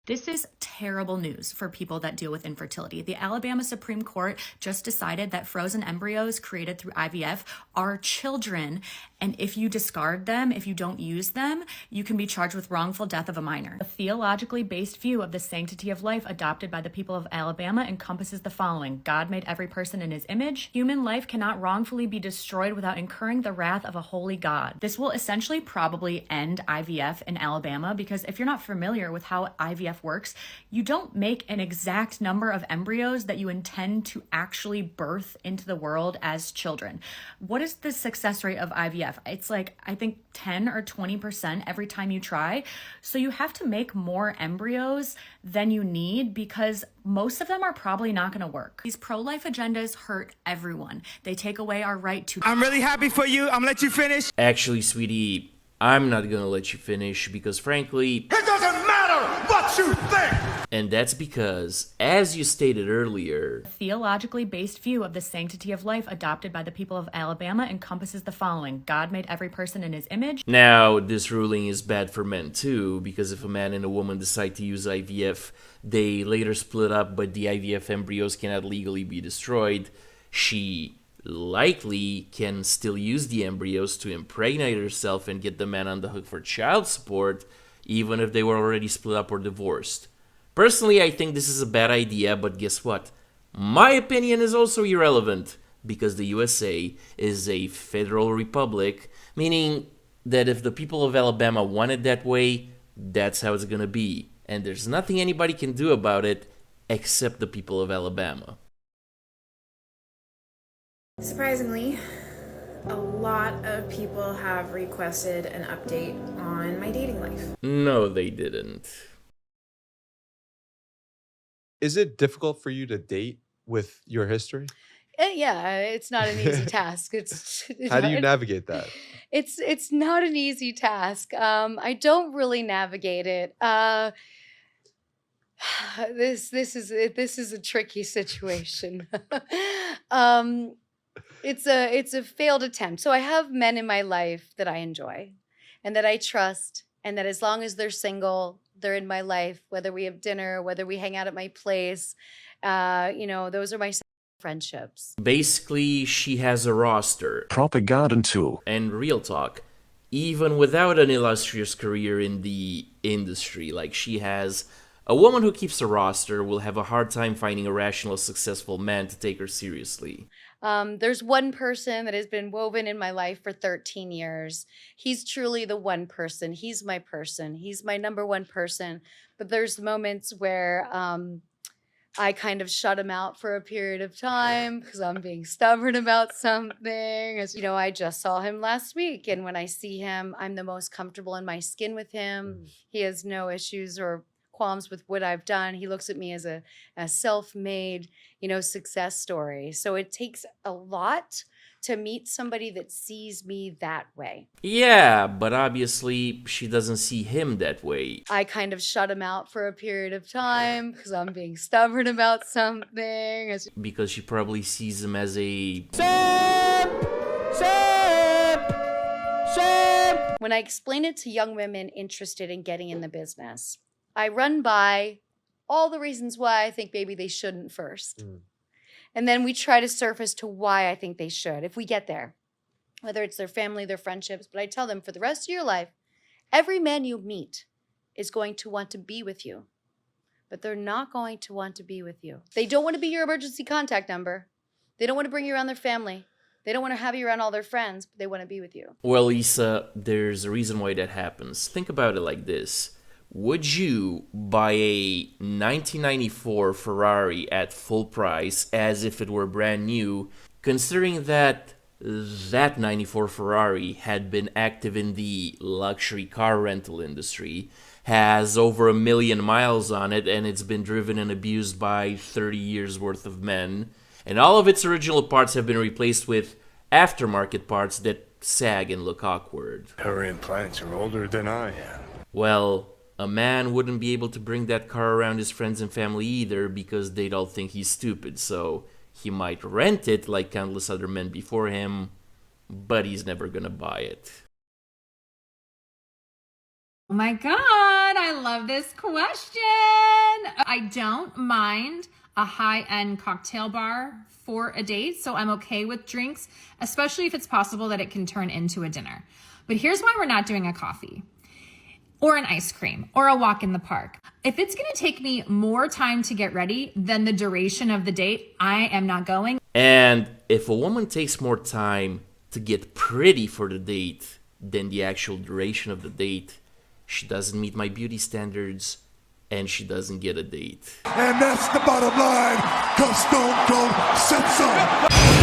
This is terrible news for people that deal with infertility. The Alabama Supreme Court just decided that frozen embryos created through IVF are children, and if you discard them, if you don't use them, you can be charged with wrongful death of a minor. A theologically based view of the sanctity of life adopted by the people of Alabama encompasses the following: God made every person in his image. Human life cannot wrongfully be destroyed without incurring the wrath of a holy God. This will essentially probably end IVF in Alabama, because if you're not familiar with how IVF works, you don't make an exact number of embryos that you intend to actually birth into the world as children. What is the success rate of IVF? It's like, I think 10 or 20% every time you try. So you have to make more embryos than you need, because most of them are probably not going to work. These pro-life agendas hurt everyone. They take away our right to... I'm really happy for you. I'm gonna let you finish. Actually, sweetie, I'm not gonna let you finish because frankly... It doesn't matter what you think! And that's because, as you stated earlier... A theologically based view of the sanctity of life adopted by the people of Alabama encompasses the following: God made every person in his image. Now, this ruling is bad for men too, because if a man and a woman decide to use IVF, they later split up, but the IVF embryos cannot legally be destroyed, she likely can still use the embryos to impregnate herself and get the man on the hook for child support, even if they were already split up or divorced. Personally, I think this is a bad idea, but guess what? My opinion is also irrelevant, because the USA is a federal republic, meaning that if the people of Alabama want it that way, that's how it's gonna be. And there's nothing anybody can do about it except the people of Alabama. Surprisingly, a lot of people have requested an update on my dating life. No, they didn't. Is it difficult for you to date with your history? Yeah, it's not an easy task. How do you navigate that? It's not an easy task. I don't really navigate it. This is a tricky situation. It's a failed attempt. So I have men in my life that I enjoy and that I trust, and that as long as they're single, they're in my life, whether we have dinner, whether we hang out at my place, those are my friendships. Basically, she has a roster. Propaganda tool. And real talk, even without an illustrious career in the industry like she has, a woman who keeps a roster will have a hard time finding a rational, successful man to take her seriously. There's one person that has been woven in my life for 13 years. He's truly the one person. He's my person. He's my number one person. But there's moments where I kind of shut him out for a period of time because I'm being stubborn about something. I just saw him last week, and when I see him, I'm the most comfortable in my skin with him. He has no issues or qualms with what I've done. He looks at me as a self-made, success story. So it takes a lot to meet somebody that sees me that way. Yeah, but obviously she doesn't see him that way. I kind of shut him out for a period of time because I'm being stubborn about something. Because she probably sees him as a... When I explain it to young women interested in getting in the business, I run by all the reasons why I think maybe they shouldn't first. And then we try to surface to why I think they should, if we get there, whether it's their family, their friendships. But I tell them, for the rest of your life, every man you meet is going to want to be with you, but they're not going to want to be with you. They don't want to be your emergency contact number. They don't want to bring you around their family. They don't want to have you around all their friends, but they want to be with you. Well, Lisa, there's a reason why that happens. Think about it like this. Would you buy a 1994 Ferrari at full price as if it were brand new, considering that 94 Ferrari had been active in the luxury car rental industry, has over 1 million miles on it, and it's been driven and abused by 30 years worth of men, and all of its original parts have been replaced with aftermarket parts that sag and look awkward? Her implants are older than I am. Well, a man wouldn't be able to bring that car around his friends and family either, because they'd all think he's stupid, so he might rent it like countless other men before him, but he's never gonna buy it. Oh my God! I love this question. I don't mind a high-end cocktail bar for a date, so I'm okay with drinks, especially if it's possible that it can turn into a dinner. But here's why we're not doing a coffee or an ice cream or a walk in the park. If it's gonna take me more time to get ready than the duration of the date, I am not going. And if a woman takes more time to get pretty for the date than the actual duration of the date, she doesn't meet my beauty standards and she doesn't get a date. And that's the bottom line, 'cause Stone Cold said so.